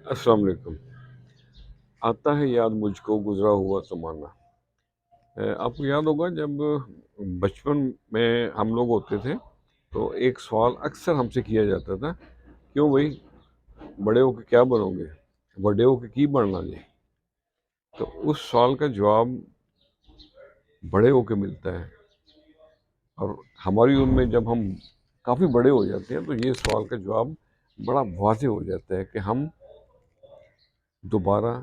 अस्सलाम वालेकुम। आता है याद मुझको गुजरा हुआ ज़माना। आपको याद होगा जब बचपन में हम लोग होते थे तो एक सवाल अक्सर हमसे किया जाता था, क्यों भाई बड़े होके क्या बनोगे, बड़े होके की बनना जी। तो उस सवाल का जवाब बड़े होके मिलता है। और हमारी उम्र में जब हम काफ़ी बड़े हो जाते हैं तो ये सवाल का जवाब बड़ा वाज़ेह हो जाता है कि हम दोबारा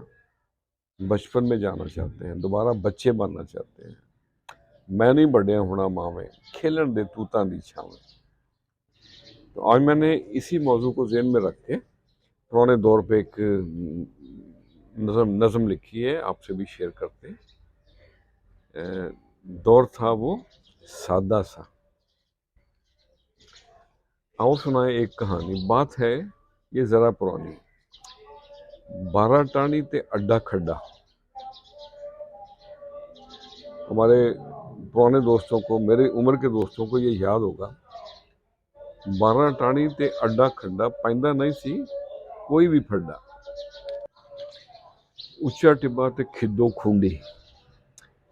बचपन में जाना चाहते हैं, दोबारा बच्चे बनना चाहते हैं। मैं नहीं बढ़िया होना मावे, खेलन दे तूतां दी छावें। तो आज मैंने इसी मौजू को ज़हन में रख के पुराने दौर पे एक नज़म लिखी है, आपसे भी शेयर करते हैं। दौर था वो सादा सा। आओ सुनाए एक कहानी। बात है ये ज़रा पुरानी। 12 टाणी ते अड्डा खड्डा। हमारे पुराने दोस्तों को, मेरे उम्र के दोस्तों को ये याद होगा। 12 टाणी ते अड्डा खड्डा, पैंदा नहीं सी कोई भी फड्डा। ਉੱਚਾ ਟਿੱਬਾ ਤੇ ਖਿੱਦੋ ਖੂੰਡੀ,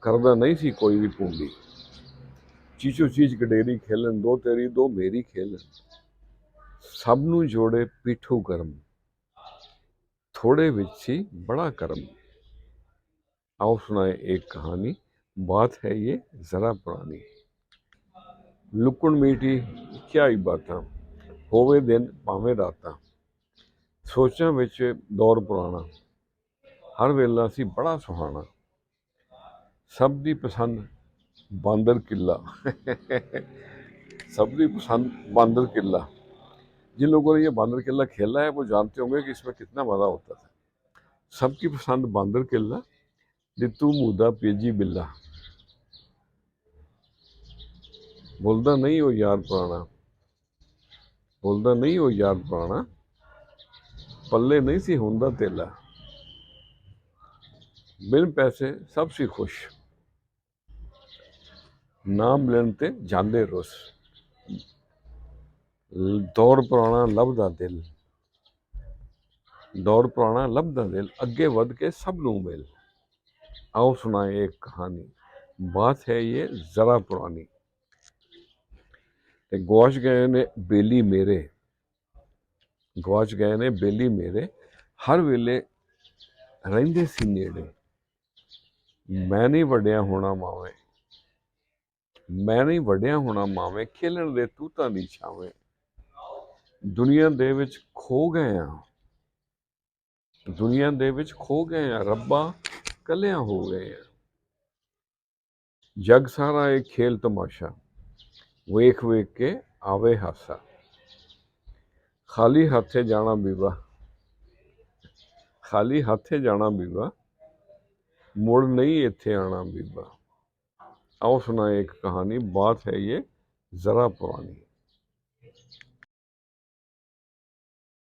ਕਰਦਾ नहीं सी कोई भी पूंडी। चीचो चीच गडेरी खेलन, दो तेरी दो मेरी खेलन। सब नूं जोड़े पीठू करम, थोड़े विच सी बड़ा करम। आओ सुनाए एक कहानी। बात है ये जरा पुरानी। लुकण मीठी क्या ही बातां, होवे दिन भावें रातां। सोचां विच दौर पुराना, हर वेला सी बड़ा सुहाना। सब दी पसंद बांदर किला। सबकी पसंद बांदर किला। जिन लोगों ने ये बांदर किला खेला है वो जानते होंगे कि इसमें कितना मजा होता था। सबकी पसंद बांदर किला, दितू मूदा पेजी बिल्ला। बोलदा नहीं हो यार पुराना, बोलदा नहीं हो यार पुराना। पल्ले नहीं सी हुंदा तेला, बिन पैसे सब सी खुश। नाम लेन ते जांदे रुस, दौर पुराना लभदा दिल। दौर पुराना लभदा दिल, अगे वध के सब नूं मिल। आओ सुनाए एक कहानी। बात है ये जरा पुरानी। ते गवाच गए ने बेली मेरे, गवाच गए ने बेली मेरे। हर वेले रहिंदे सी नेड़े। मैं नहीं वड्डिया होना मावे, मैं नहीं वड्डिया होना मावे। खेलन दे तूतां दी छावें। दुनिया दे विच खो गए आ, दुनिया दे विच खो गए आ। रब्बा कलियां हो गए आ। जग सारा एक खेल तमाशा, वेख वेख के आवे हासा। खाली हाथे जाना बीबा, खाली हाथे जाना बीबा। मुड़ नहीं इत्थे आना बीबा। आओ सुनाए एक कहानी। बात है ये जरा पुरानी।